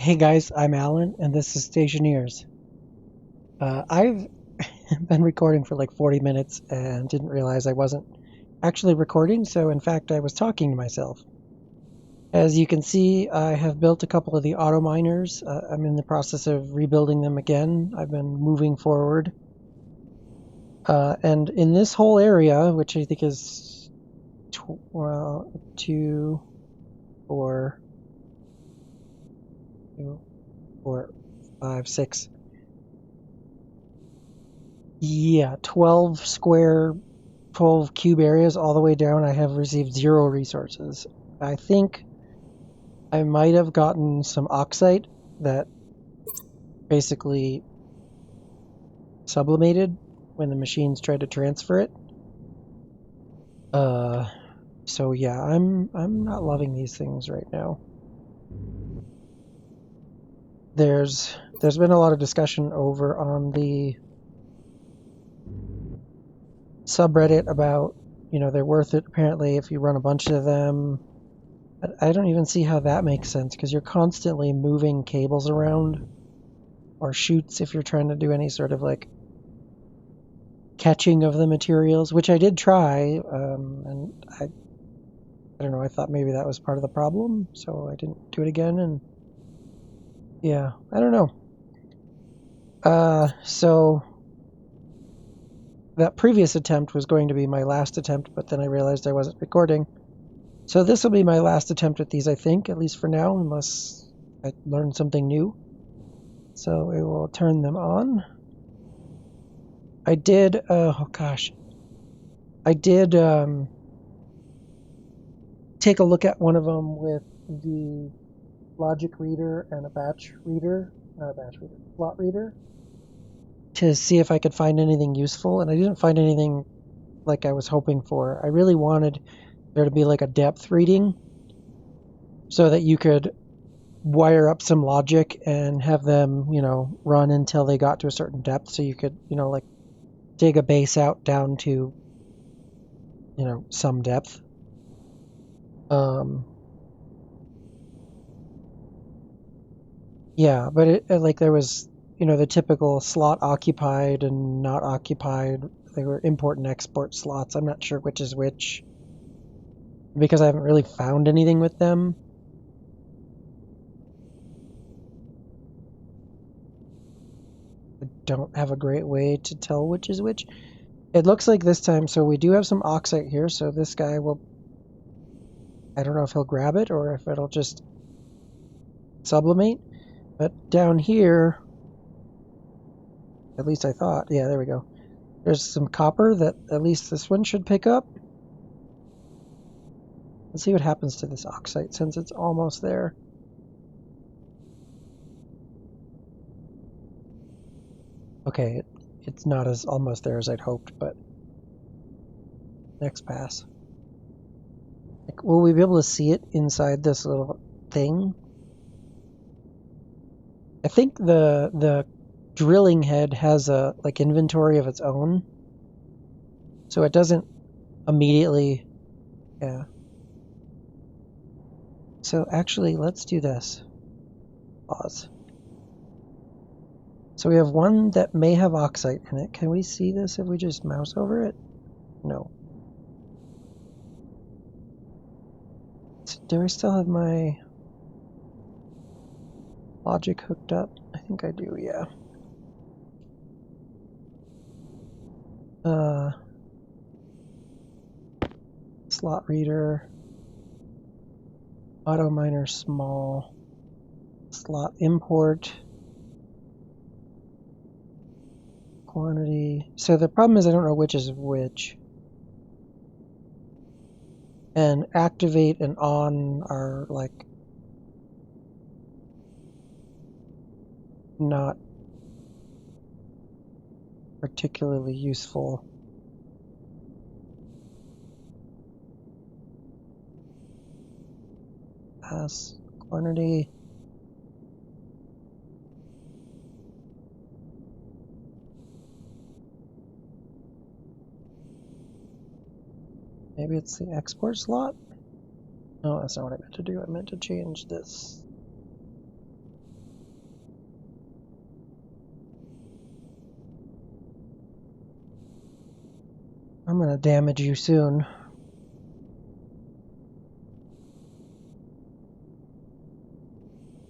Hey guys, I'm Alan, and this is Stationeers. I've been recording for like 40 minutes and didn't realize I wasn't actually recording, so in fact, I was talking to myself. As you can see, I have built a couple of the Autominers. I'm in the process of rebuilding them again. I've been moving forward. And in this whole area, which I think is 2, 4, 2, 4, 5, 6. Yeah, 12 square 12 cube areas all the way down, I have received 0 resources. I think I might have gotten some oxide that basically sublimated when the machines tried to transfer it. Uh, so yeah, I'm not loving these things right now. There's been a lot of discussion over on the subreddit about, they're worth it apparently if you run a bunch of them. But I don't even see how that makes sense because you're constantly moving cables around or chutes if you're trying to do any sort of like catching of the materials, which I did try, and I don't know, I thought maybe that was part of the problem, so I didn't do it again, and yeah, I don't know. So that previous attempt was going to be my last attempt, but then I realized I wasn't recording. So this will be my last attempt at these, I think, at least for now, unless I learn something new. So we will turn them on. I did, oh gosh, I did take a look at one of them with the logic reader and a batch reader, not a batch reader, slot reader, to see if I could find anything useful, and I didn't find anything like I was hoping for. I really wanted there to be like a depth reading so that you could wire up some logic and have them, run until they got to a certain depth so you could, like dig a base out down to, some depth. Um, Yeah, but like there was, the typical slot occupied and not occupied. They were import and export slots. I'm not sure which is which because I haven't really found anything with them. I don't have a great way to tell which is which. It looks like this time, so we do have some oxide here, so this guy will, I don't know if he'll grab it or if it'll just sublimate. But down here, at least I thought, yeah, there we go. There's some copper that at least this one should pick up. Let's see what happens to this oxide since it's almost there. Okay, it's not as almost there as I'd hoped, but next pass. Like, will we be able to see it inside this little thing? I think the drilling head has a like inventory of its own, so it doesn't immediately. Yeah. So actually, let's do this. Pause. So we have one that may have oxide in it. Can we see this if we just mouse over it? No. Do I still have my logic hooked up? I think I do, yeah. Slot reader, Autominer small, slot import, quantity. So the problem is I don't know which is which. And activate and on are like not particularly useful. Pass quantity. Maybe it's the export slot? No, that's not what I meant to do. I meant to change this. I'm gonna damage you soon.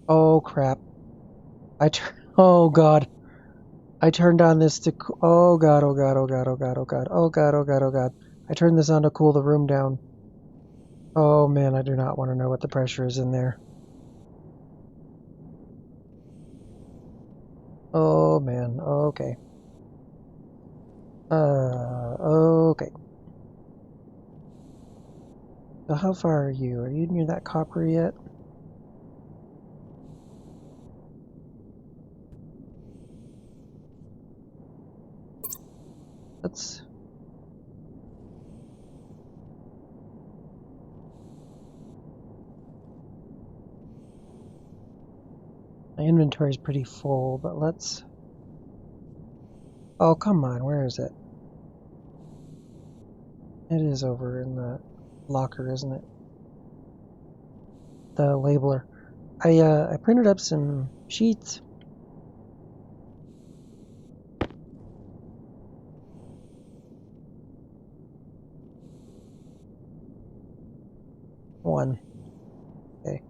Oh crap. Oh god. I turned on this to oh god, oh god, oh god, oh god, oh god, oh god, oh god, oh god. I turned this on to cool the room down. Oh man, I do not want to know what the pressure is in there. Oh man, okay. Okay. So how far are you? Are you near that copper yet? Let's... My inventory is pretty full, but let's... Oh, come on, where is it? It is over in the locker, isn't it? The labeler. I printed up some sheets. One. Okay.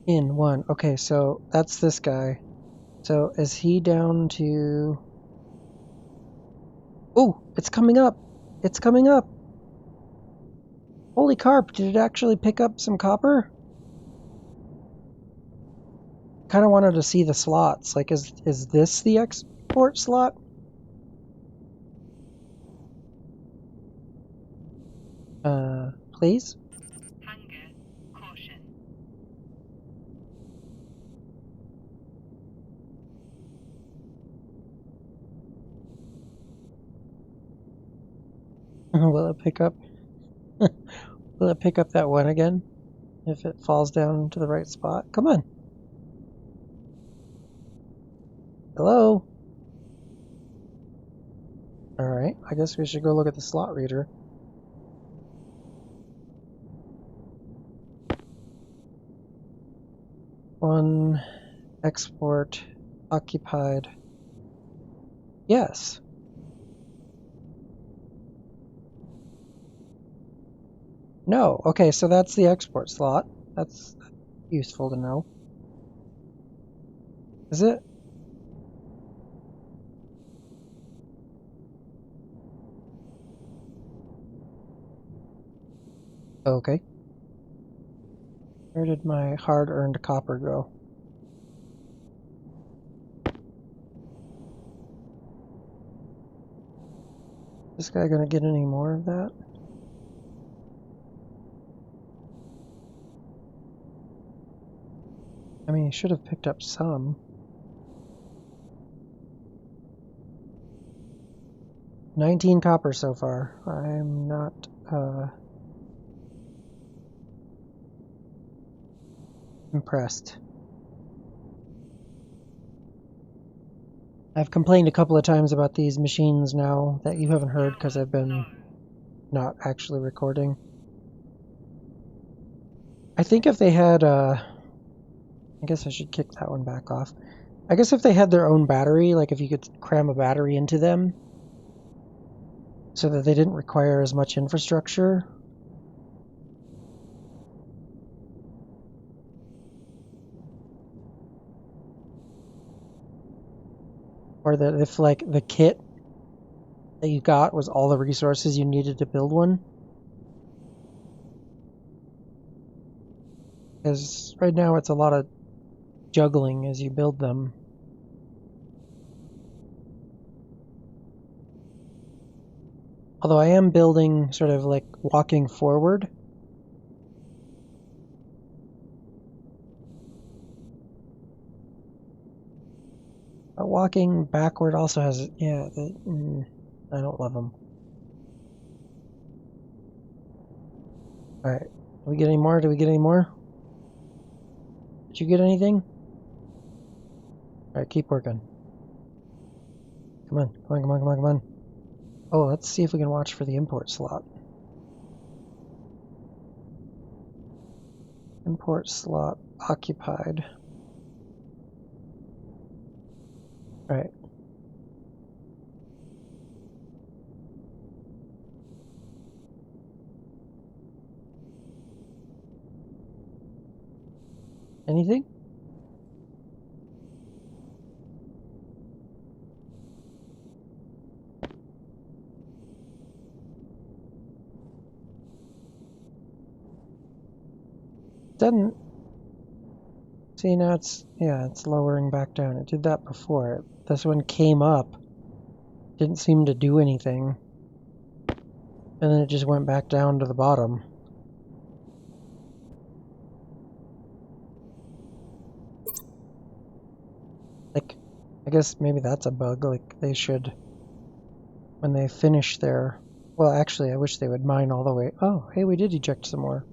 In one. Okay, so that's this guy. So is he down to... Oh, it's coming up. It's coming up. Holy carp, did it actually pick up some copper? Kind of wanted to see the slots. Like, is this the export slot? Please? Hunger, caution. Will it pick up? Will it pick up that one again? If it falls down to the right spot? Come on. Hello? Alright, I guess we should go look at the slot reader. One, export, occupied. Yes. No. Okay, so that's the export slot. That's useful to know. Is it? Okay. Where did my hard-earned copper go? This guy gonna get any more of that? I mean, he should have picked up some. 19 copper so far. I'm not, impressed. I've complained a couple of times about these machines now that you haven't heard because I've been not actually recording. I think if they had, I guess I should kick that one back off. I guess if they had their own battery, like if you could cram a battery into them so that they didn't require as much infrastructure. Or that if like the kit that you got was all the resources you needed to build one. Because right now it's a lot of juggling as you build them. Although I am building sort of like walking forward. But walking backward also has, yeah, I don't love them. Alright, do we get any more? Do we get any more? Did you get anything? Alright, keep working. Come on, come on, come on, come on, come on. Oh, let's see if we can watch for the import slot. Import slot occupied. Right. Anything? Doesn't. See, now it's lowering back down. It did that before. This one came up. Didn't seem to do anything. And then it just went back down to the bottom. Like, I guess maybe that's a bug. Like, they should, when they finish their... Well, actually, I wish they would mine all the way... Oh, hey, we did eject some more.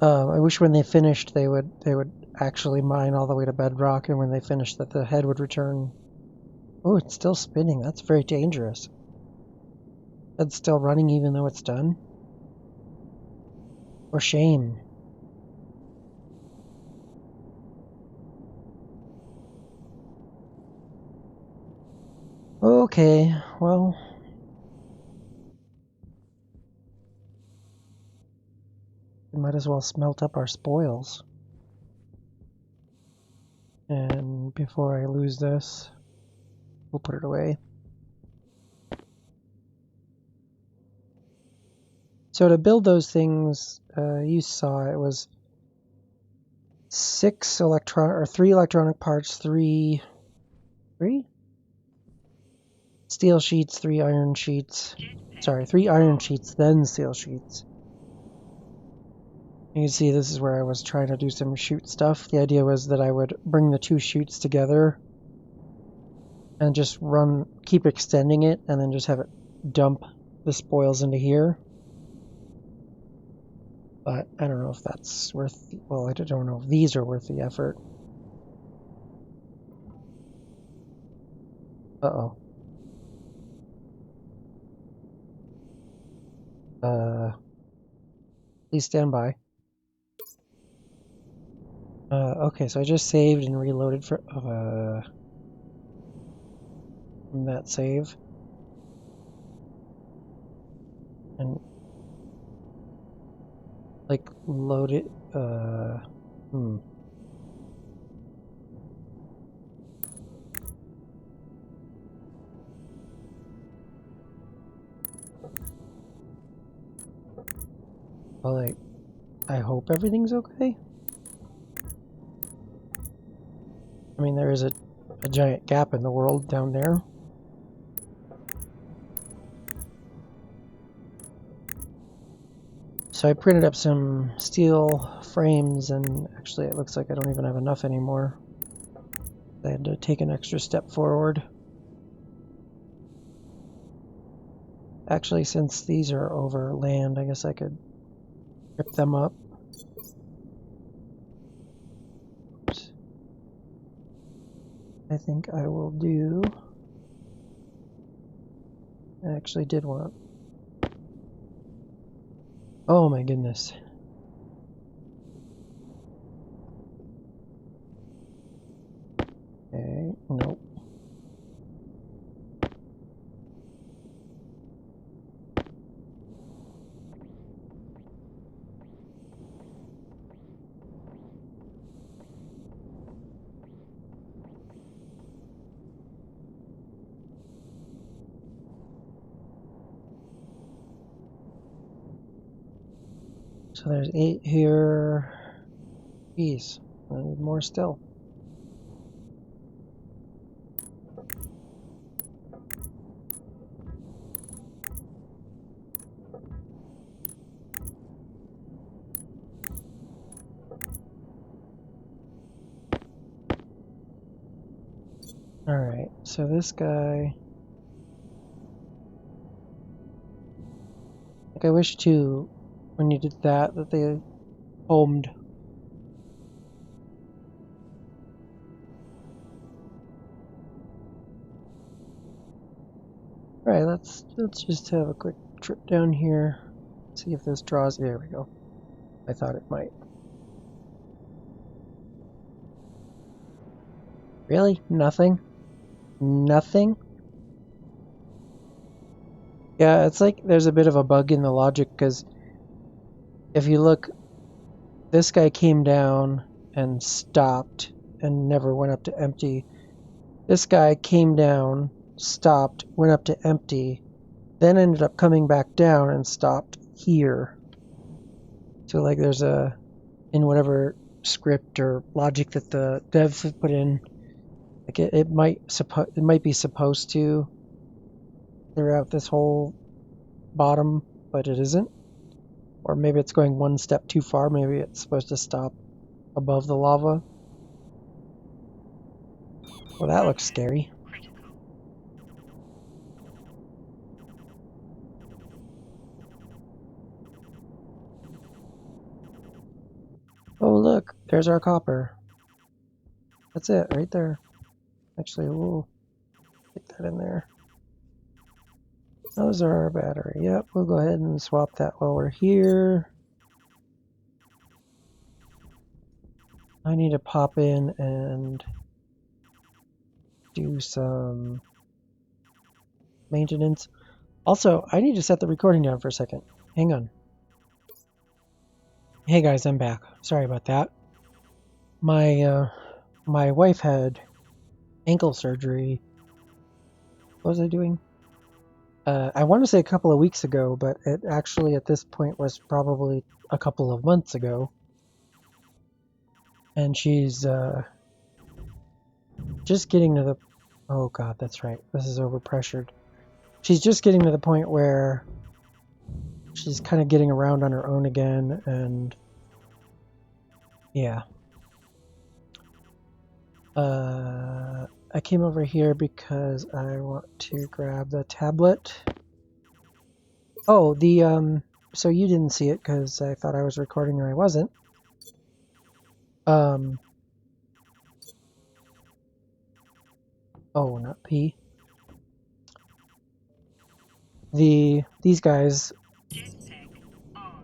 I wish when they finished, they would actually mine all the way to bedrock, and when they finished that the head would return. Oh, it's still spinning. That's very dangerous. It's still running even though it's done. For shame. Okay, well... We might as well smelt up our spoils. And before I lose this, we'll put it away. So to build those things, you saw it was 3 electronic parts, 3 steel sheets, 3 iron sheets. Sorry, 3 iron sheets, then steel sheets. You can see this is where I was trying to do some chute stuff. The idea was that I would bring the 2 chutes together and just keep extending it, and then just have it dump the spoils into here. But I don't know if that's worth... Well, I don't know if these are worth the effort. Uh-oh. Please stand by. Okay, so I just saved and reloaded from that save. And like load it, Well, I hope everything's okay. I mean, there is a giant gap in the world down there. So I printed up some steel frames, and actually it looks like I don't even have enough anymore. I had to take an extra step forward. Actually, since these are over land, I guess I could rip them up. Oops. I think I will do... I actually did want... Oh my goodness. Okay, nope. So there's 8 here. Jeez, I need more still. Alright, so this guy... Like, I wish too, when you did that they homed. Alright, let's just have a quick trip down here. See if this draws... There we go. I thought it might. Really? Nothing? Nothing? Yeah, it's like there's a bit of a bug in the logic because if you look, this guy came down and stopped and never went up to empty. This guy came down, stopped, went up to empty, then ended up coming back down and stopped here. So like there's a, in whatever script or logic that the devs have put in, like it might be supposed to clear out this whole bottom, but it isn't. Or maybe it's going one step too far. Maybe it's supposed to stop above the lava. Well, that looks scary. Critical. Oh, look, there's our copper. That's it, right there. Actually, we'll stick that in there. Those are our battery. Yep, we'll go ahead and swap that while we're here. I need to pop in and do some maintenance. Also, I need to set the recording down for a second. Hang on. Hey guys, I'm back. Sorry about that. My wife had ankle surgery. What was I doing? I want to say a couple of weeks ago, but it actually at this point was probably a couple of months ago. And she's just getting to the... Oh god, that's right. This is overpressured. She's just getting to the point where she's kind of getting around on her own again, and yeah. I came over here because I want to grab the tablet. Oh, so you didn't see it because I thought I was recording and I wasn't. Oh, not P. These guys Jetpack on.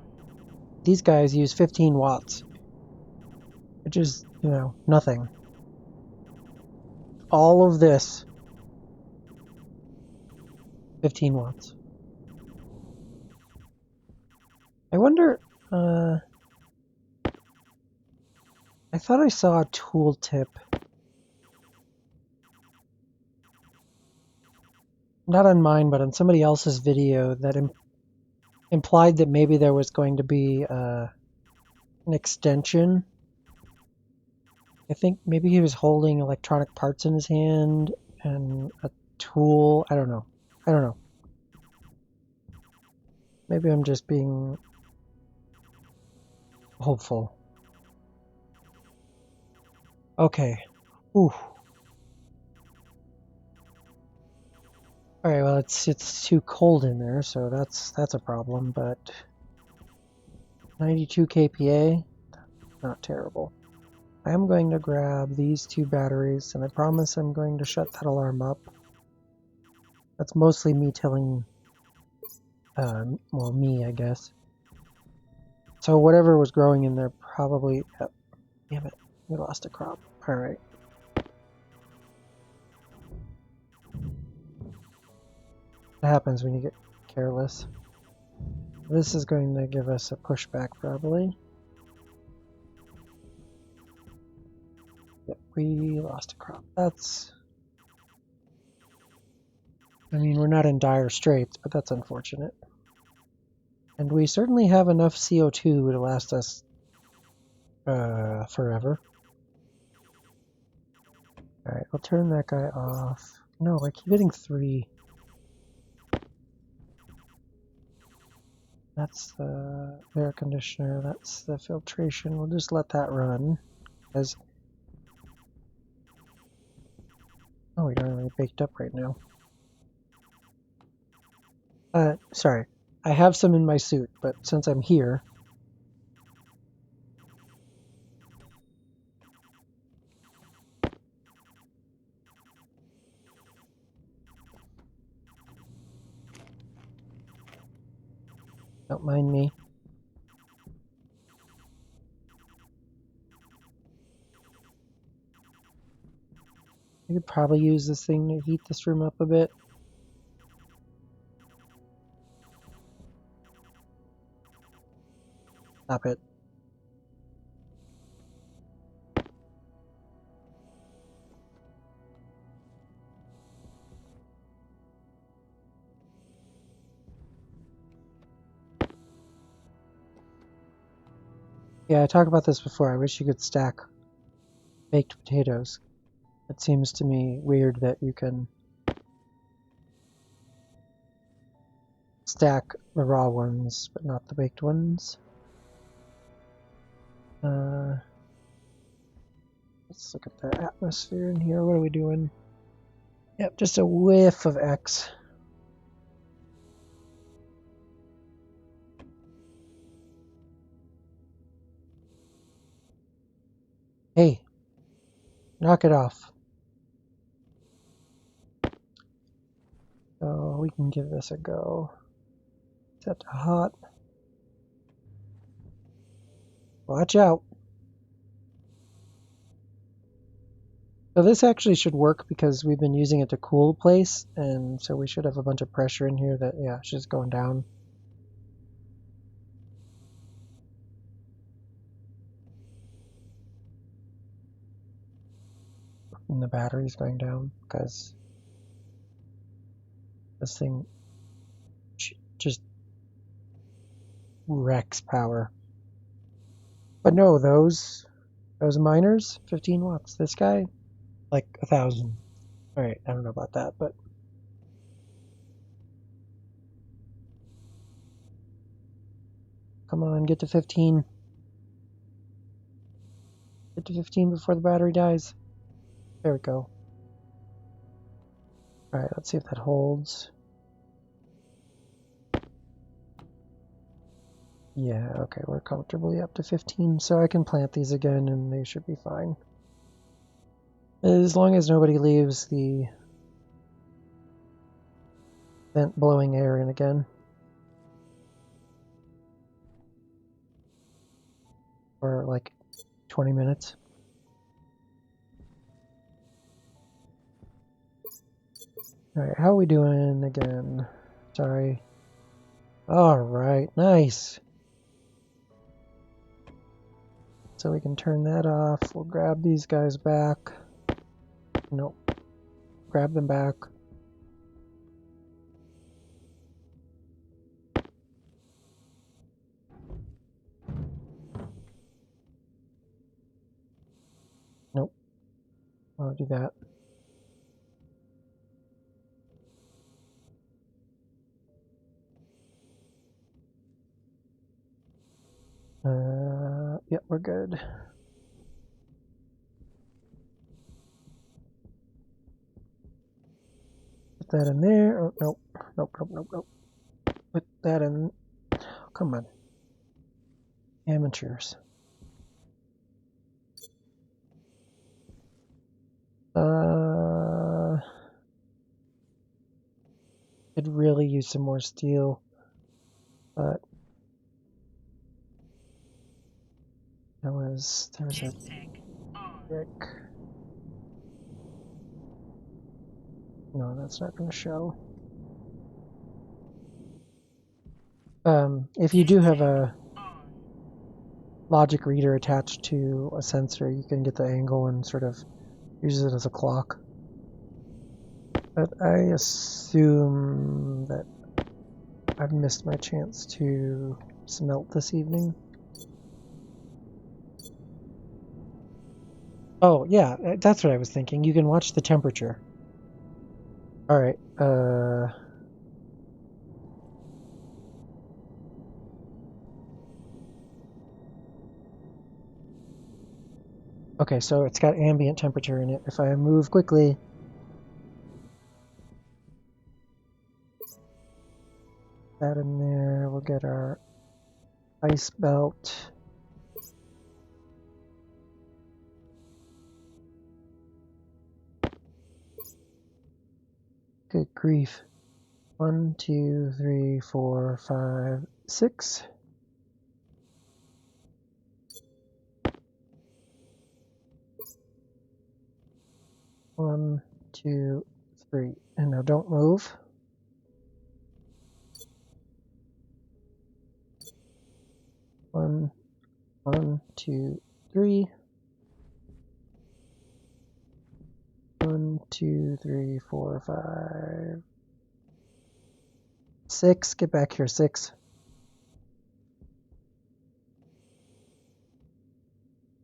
these guys use 15 watts, which is, nothing. All of this 15 watts. I wonder, I thought I saw a tooltip. Not on mine, but on somebody else's video that implied that maybe there was going to be an extension. I think maybe he was holding electronic parts in his hand and a tool. I don't know. Maybe I'm just being hopeful. Okay. Ooh. All right. Well, it's too cold in there, so that's a problem. But 92 kPa, not terrible. I am going to grab these two batteries, and I promise I'm going to shut that alarm up. That's mostly me telling, well, me, I guess. So whatever was growing in there probably... damn it, we lost a crop. All right. What happens when you get careless? This is going to give us a pushback, probably. Yep, we lost a crop. That's... I mean, we're not in dire straits, but that's unfortunate. And we certainly have enough CO2 to last us forever. Alright, I'll turn that guy off. No, I keep hitting 3. That's the air conditioner, that's the filtration. We'll just let that run. As oh, we don't really baked up right now. Sorry. I have some in my suit, but since I'm here... Don't mind me. could probably use this thing to heat this room up a bit. Stop it. Yeah, I talked about this before. I wish you could stack baked potatoes. It seems to me weird that you can stack the raw ones, but not the baked ones. Let's look at the atmosphere in here. What are we doing? Yep, just a whiff of X. Hey, knock it off. So we can give this a go. Set to hot. Watch out. So this actually should work because we've been using it to cool the place, and so we should have a bunch of pressure in here that, yeah, it's just going down. And the battery's going down because this thing just wrecks power. But no, those miners, 15 watts. This guy, like 1,000. All right, I don't know about that, but come on, get to 15. Get to 15 before the battery dies. There we go. All right, let's see if that holds. Yeah, okay, we're comfortably up to 15, so I can plant these again and they should be fine. As long as nobody leaves the vent blowing air in again. For like 20 minutes. Alright, how are we doing again? Sorry. Alright, nice. So we can turn that off. We'll grab these guys back. Nope. Grab them back. Nope. I'll do that. Yep, we're good. Put that in there. Oh, nope. Nope, nope, nope, nope. Put that in. Oh, come on. Amateurs. Could really use some more steel, but there's a brick. No, that's not going to show. If you do have a logic reader attached to a sensor, you can get the angle and sort of use it as a clock. But I assume that I've missed my chance to smelt this evening. Oh, yeah, that's what I was thinking. You can watch the temperature. Alright, okay, so it's got ambient temperature in it. If I move quickly, that in there, we'll get our ice belt. Good grief. 1, 2, 3, 4, 5, 6. One, 2, 3. And now don't move. One, 2, 3. 1, 2, 3, 4, 5, 6. Get back here, 6.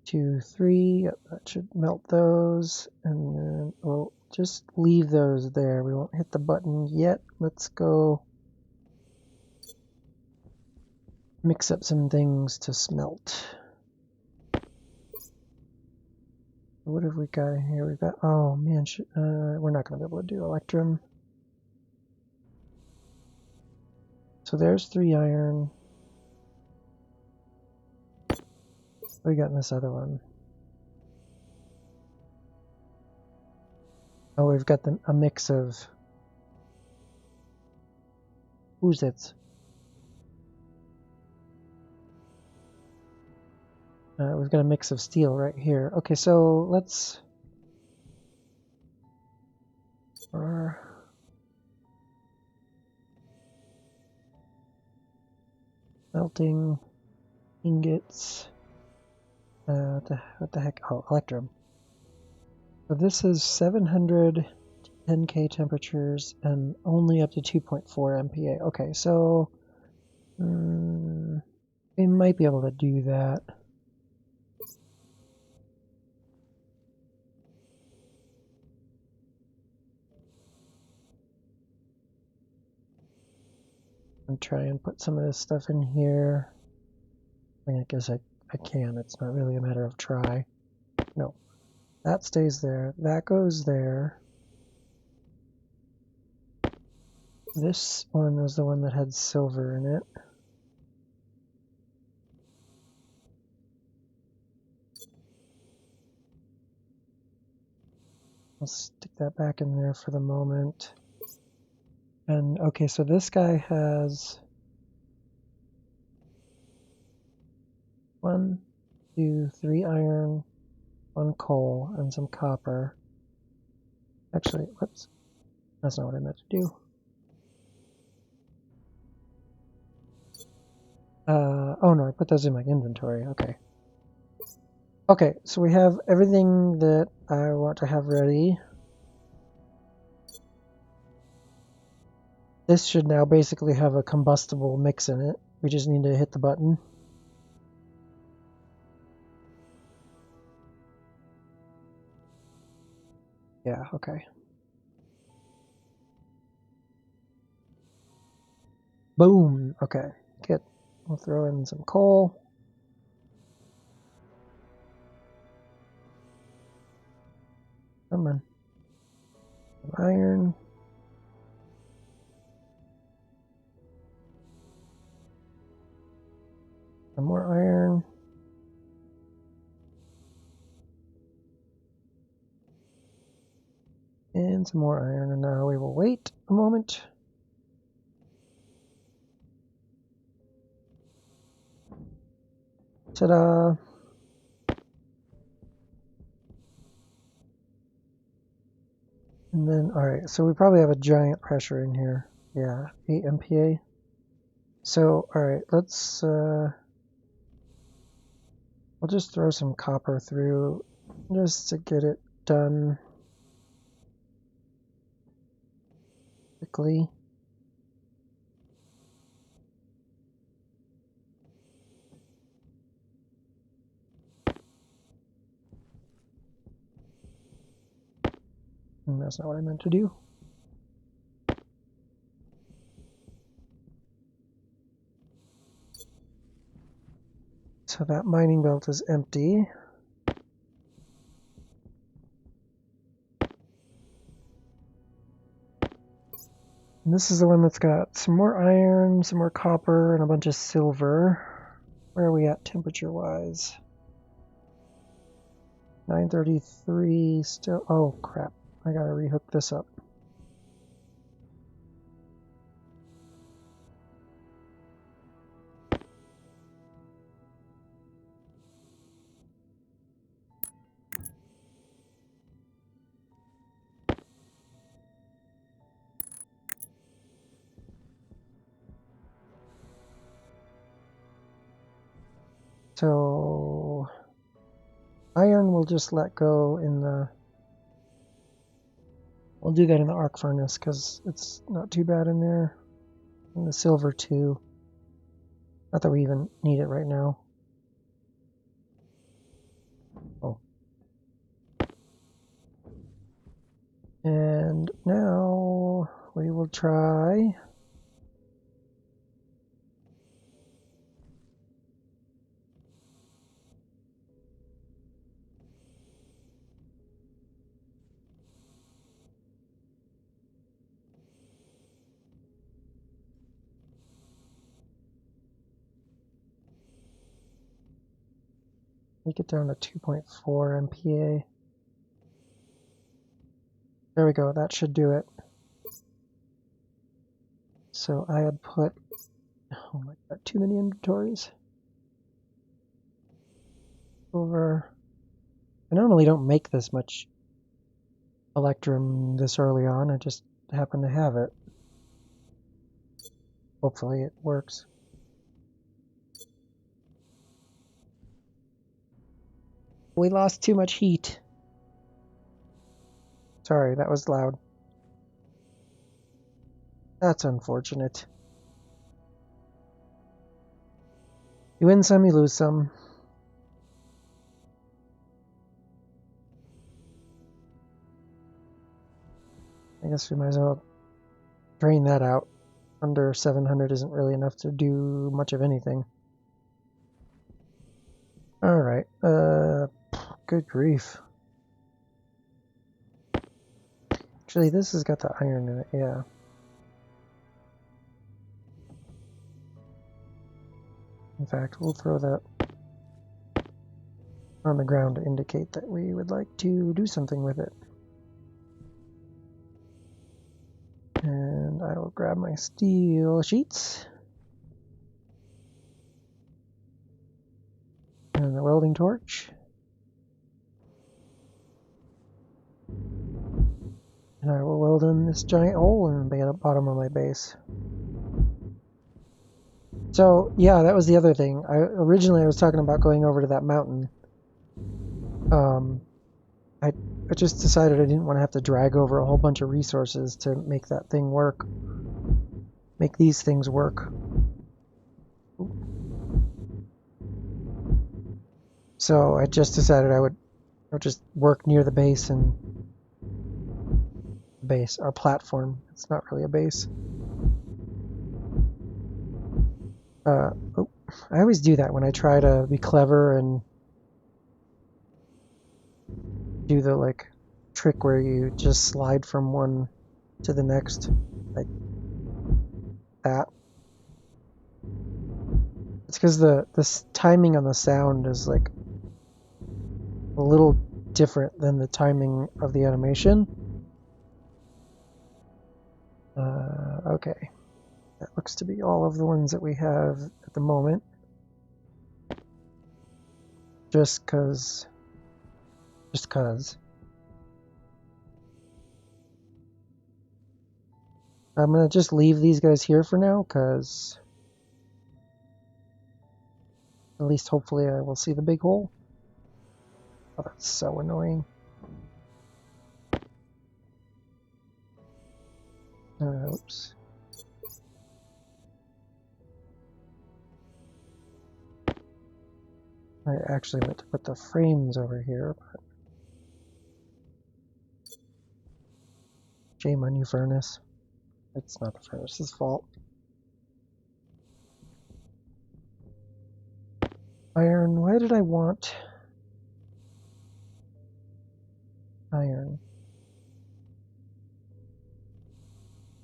2, 3. Yep, that should melt those. And then we'll just leave those there. We won't hit the button yet. Let's go mix up some things to smelt. What have we got in here? We've got, oh man, we're not going to be able to do electrum. So there's 3 iron. What we got in this other one? Oh, we've got a mix of, who's it? We've got a mix of steel right here. Okay, so let's... melting ingots. What the heck? Oh, electrum. So this is 710K temperatures and only up to 2.4 MPa. Okay, so we might be able to do that. And try and put some of this stuff in here. I mean, I guess I can. It's not really a matter of try. No. That stays there. That goes there. This one was the one that had silver in it. I'll stick that back in there for the moment. And okay, so this guy has 1, 2, 3 iron, 1 coal, and some copper. Actually, whoops. That's not what I meant to do. Oh no, I put those in my inventory. Okay. Okay, so we have everything that I want to have ready. This should now basically have a combustible mix in it. We just need to hit the button. Yeah, okay. Boom! Okay, good. We'll throw in some coal. Come on. Some iron. Some more iron. And some more iron. And now we will wait a moment. Ta-da! And then, alright, so we probably have a giant pressure in here. Yeah, 8 MPa. So, alright, let's, we'll just throw some copper through just to get it done quickly. And that's not what I meant to do. So that mining belt is empty. And this is the one that's got some more iron, some more copper, and a bunch of silver. Where are we at temperature-wise? 933 still. Oh, crap. I gotta rehook this up. So iron we'll just let go in the... We'll do that in the arc furnace because it's not too bad in there. And the silver too. Not that we even need it right now. Oh. And now we will try... Make it down to 2.4 MPa. There we go, that should do it. So I had put... Oh my god, too many inventories. Over... I normally don't make this much electrum this early on, I just happen to have it. Hopefully it works. We lost too much heat. Sorry, that was loud. That's unfortunate. You win some, you lose some. I guess we might as well drain that out. Under 700 isn't really enough to do much of anything. Alright, good grief. Actually, this has got the iron in it, yeah. In fact, we'll throw that on the ground to indicate that we would like to do something with it. And I will grab my steel sheets. And the welding torch. And I will weld in this giant hole in the bottom of my base. So, yeah, that was the other thing. Originally I was talking about going over to that mountain. I just decided I didn't want to have to drag over a whole bunch of resources to make that thing work. Make these things work. So I just decided I would just work near the base and... Base, our platform. It's not really a base. Oh, I always do that when I try to be clever and do the like trick where you just slide from one to the next, like that. It's because the timing on the sound is like a little different than the timing of the animation. Okay, that looks to be all of the ones that we have at the moment. Just cause. I'm gonna just leave these guys here for now, cause at least hopefully I will see the big hole. Oh, that's so annoying. Oops. I actually meant to put the frames over here, but shame on you, furnace. It's not the furnace's fault. Iron, why did I want iron?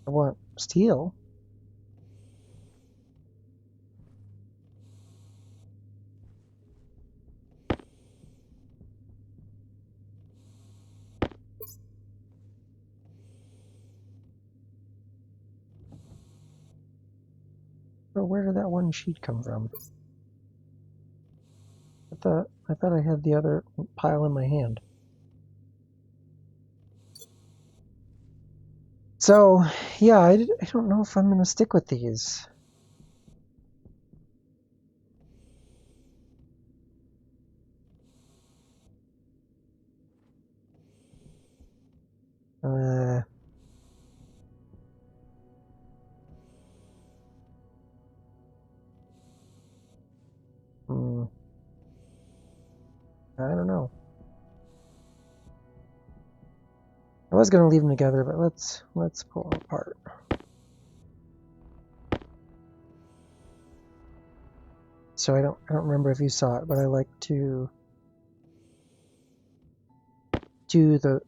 I want steel. But where did that one sheet come from? I thought I had the other pile in my hand. So, yeah, I don't know if I'm going to stick with these. I don't know. I was gonna leave them together, but let's pull them apart. So I don't remember if you saw it, but I like to do the,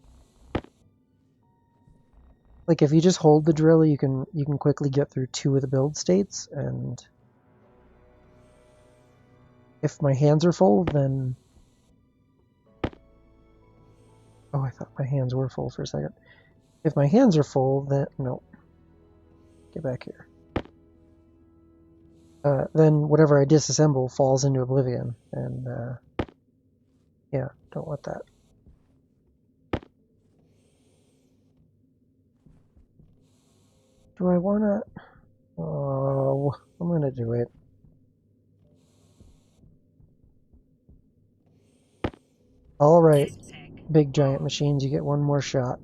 like, if you just hold the drill, you can quickly get through 2 of the build states, and if my hands are full, then oh, I thought my hands were full for a second. If my hands are full, then no, get back here. Then whatever I disassemble falls into oblivion, and yeah, don't want that. Do I want to? Oh, I'm gonna do it. All right, Test tech big giant on. machines, you get one more shot.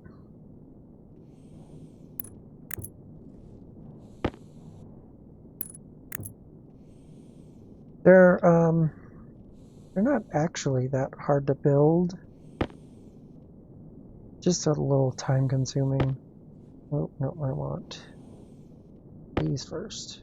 They're they're not actually that hard to build. Just a little time consuming. Oh no, I want these first.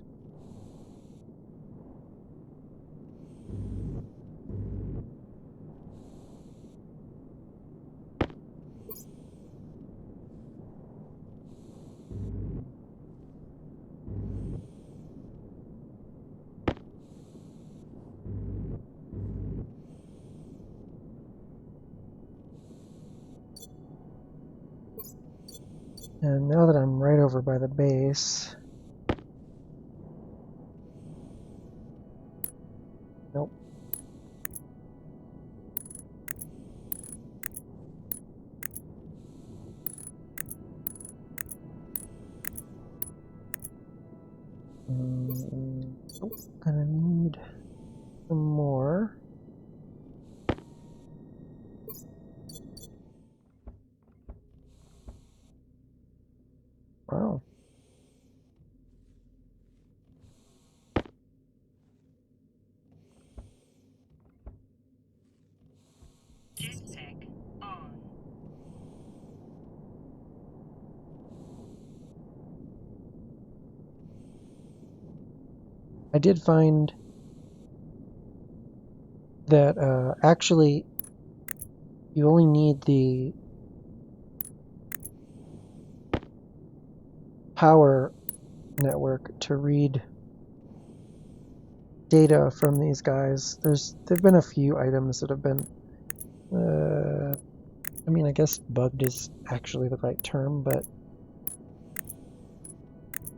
And now that I'm right over by the base, nope. Nope. Gonna need some more. Wow. Test tech on. I did find that actually you only need the power network to read data from these guys. There've been a few items that have been I mean, I guess bugged is actually the right term, but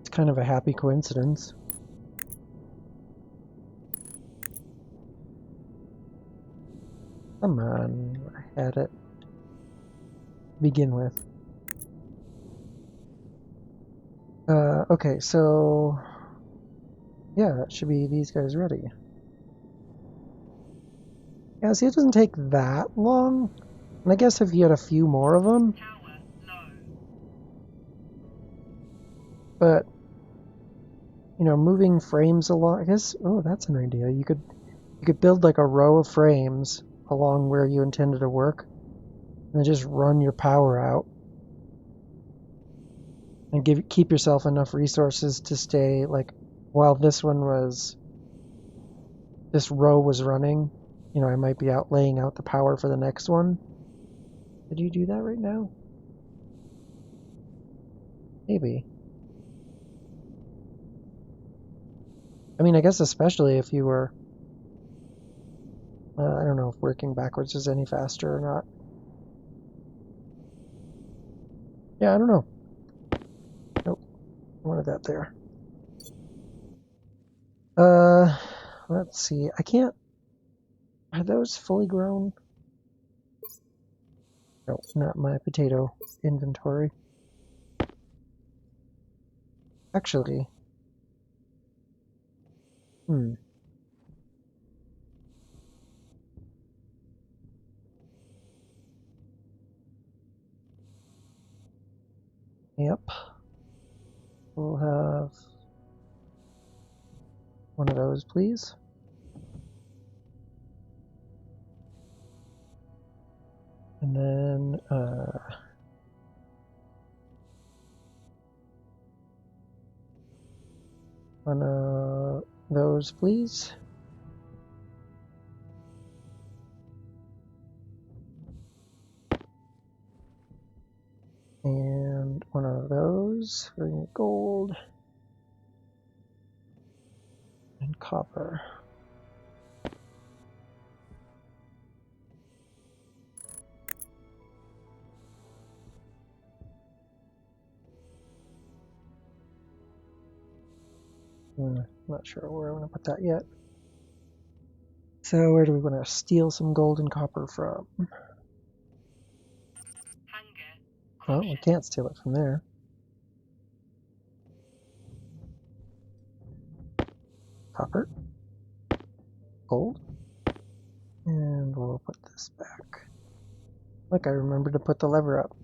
it's kind of a happy coincidence. Come on, I had it to begin with. Okay, so yeah, that should be these guys ready. Yeah, see, it doesn't take that long. And I guess if you had a few more of them, Power low. but you know, moving frames along, I guess, oh, that's an idea. You could build like a row of frames along where you intended to work, and then just run your power out and keep yourself enough resources to stay, like, while this row was running, you know, I might be out laying out the power for the next one. Did you do that right now? Maybe. I mean, I guess especially if you were, I don't know if working backwards is any faster or not. Yeah, I don't know. Nope, I wanted that there. Uh, let's see. I can't. Are those fully grown? No, not my potato inventory. Actually, hmm. Yep. We'll have one of those, please. And then one of those, please. And one of those for gold and copper. Not sure where I want to put that yet. So where do we want to steal some gold and copper from? Hunger. Well, we Caution. can't steal it from there. Copper, gold, and we'll put this back. Look, I remembered to put the lever up.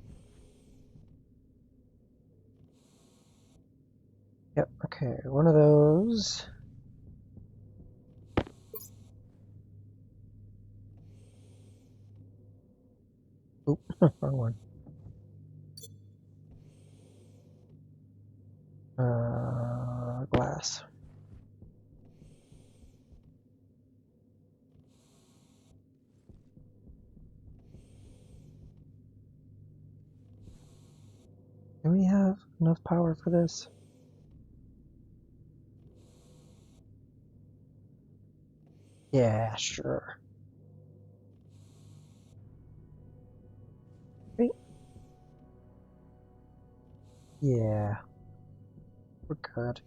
Yep, okay, one of those. Oop, wrong one. Glass. Do we have enough power for this? Yeah, sure. Right? Yeah, we're good.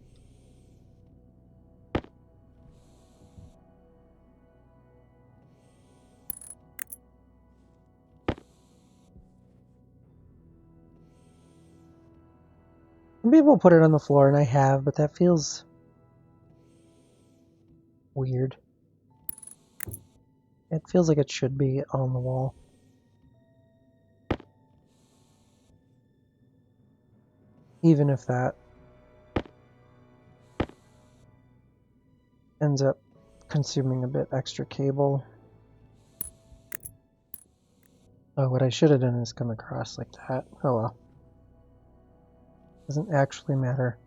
Some people put it on the floor, and I have, but that feels weird. It feels like it should be on the wall. Even if that ends up consuming a bit extra cable. Oh, what I should have done is come across like that. Oh well. Doesn't actually matter.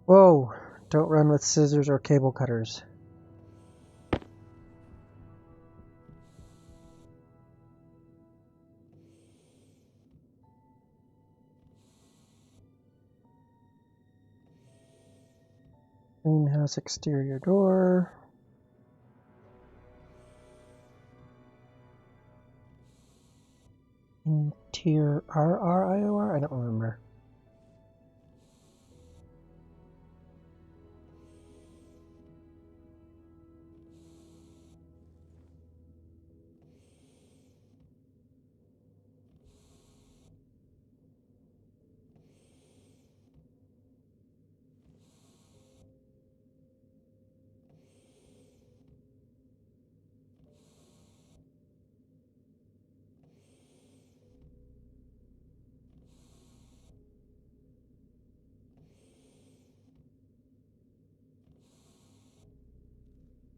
Whoa! Don't run with scissors or cable cutters. Greenhouse exterior door. Interior RRIOR? I don't remember.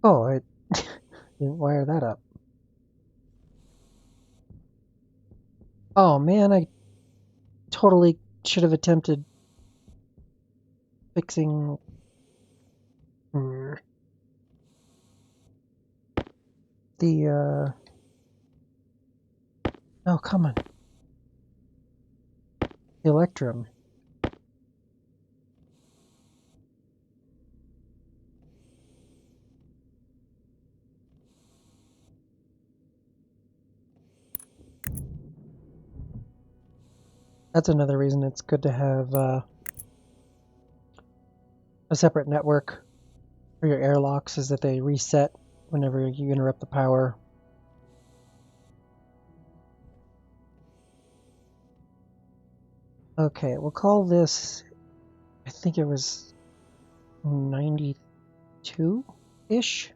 Oh, I didn't wire that up. Oh man, I totally should have attempted fixing the oh, come on. The electrum. That's another reason it's good to have a separate network for your airlocks, is that they reset whenever you interrupt the power. Okay, we'll call this, I think it was 92-ish.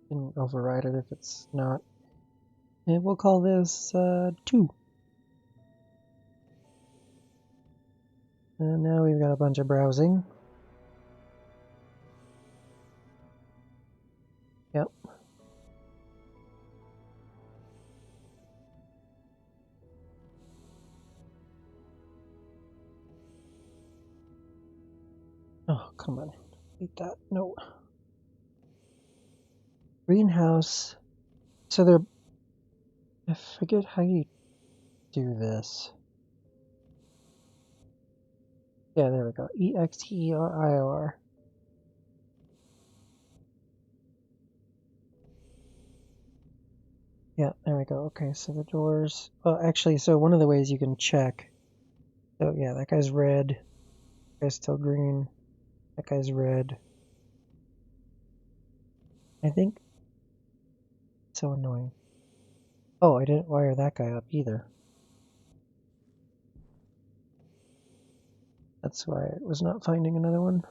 Didn't override it if it's not. And we'll call this 2. And now we've got a bunch of browsing. Yep. Oh, come on. Delete that. No. Greenhouse. So they're... I forget how you do this. Yeah, there we go. EXTERIOR. Yeah, there we go. Okay, so the doors... Well, actually, so one of the ways you can check... So, yeah, that guy's red. That guy's still green. That guy's red. I think... So annoying. Oh, I didn't wire that guy up either. That's why I was not finding another one.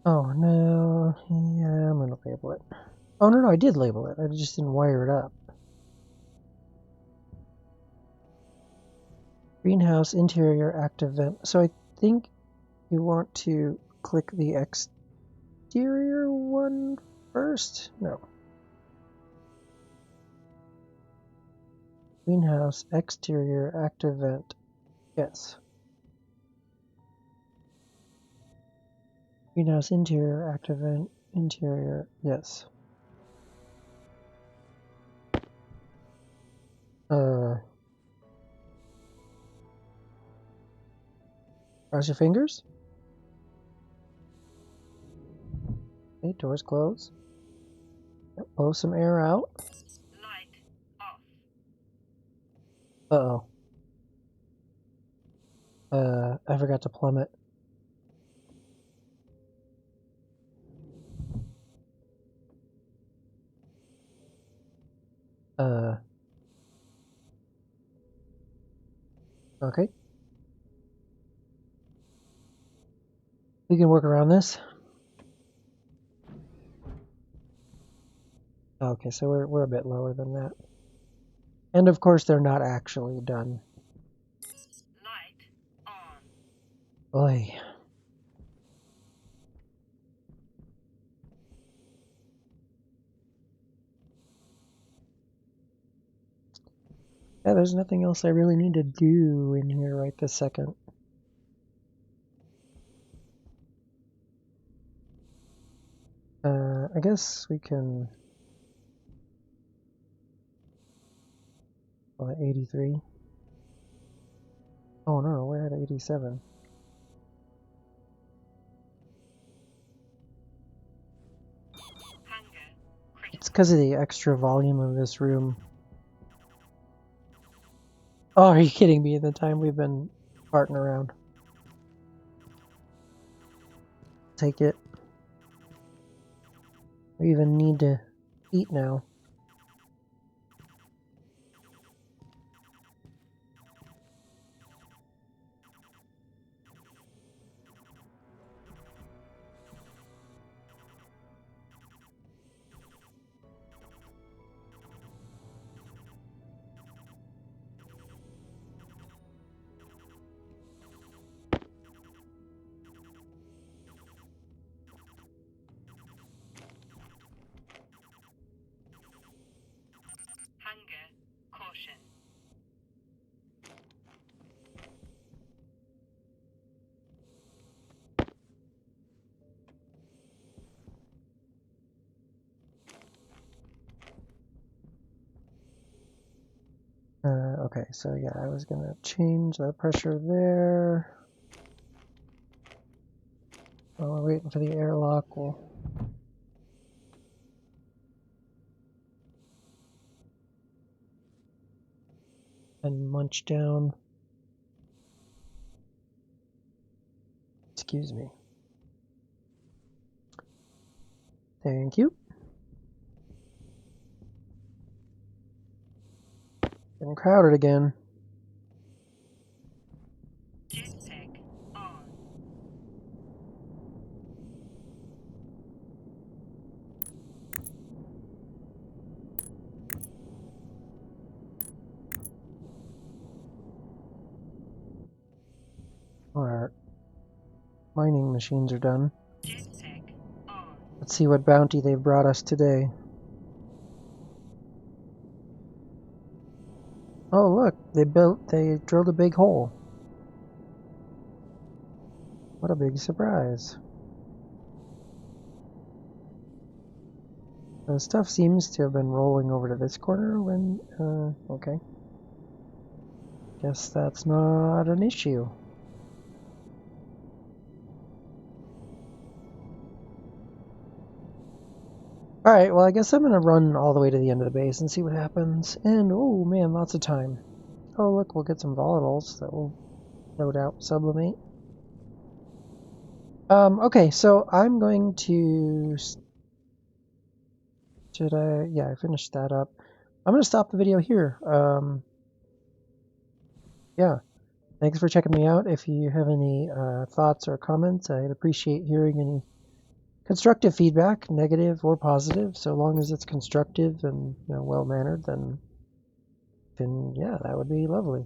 Oh, no. Yeah, I'm gonna label it. Oh, no, I did label it. I just didn't wire it up. Greenhouse, interior, active vent. So I think you want to click the exterior one first? No. Greenhouse, exterior, active vent. Yes. Greenhouse, interior, active vent, interior. Yes. Cross your fingers. Okay, doors close. Yep, blow some air out. Light off. Uh-oh. I forgot to plumb it. Okay. We can work around this. Okay, so we're a bit lower than that. And of course they're not actually done. Light on. Oy. Yeah, there's nothing else I really need to do in here right this second. I guess we can... Well, at 83. Oh no, we're at 87. Hunger It's critical. because of the extra volume of this room. Oh, are you kidding me? The time we've been farting around. Take it. We even need to eat now. Hunger caution. Okay, so yeah, I was gonna change the pressure there. While we're waiting for the airlock, we'll... and munch down. Excuse me. Thank you. Getting crowded again. Jetpack on. mining machines are done. Jetpack on. Let's see what bounty they've brought us today. Oh look, they drilled a big hole. What a big surprise. The stuff seems to have been rolling over to this corner when, okay. Guess that's not an issue. Alright, well I guess I'm gonna run all the way to the end of the base and see what happens. And, oh man, lots of time. Oh look, we'll get some volatiles that will no doubt sublimate. Okay, so I'm going to... Yeah, I finished that up. I'm going to stop the video here. Yeah, thanks for checking me out. If you have any thoughts or comments, I'd appreciate hearing any constructive feedback, negative or positive. So long as it's constructive and well-mannered, then yeah, that would be lovely.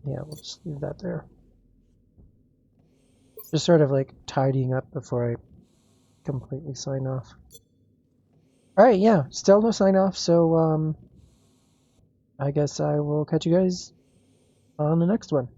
Yeah, we'll just leave that there. Just sort of like tidying up before I completely sign off. Alright, yeah, still no sign off, so I guess I will catch you guys on the next one.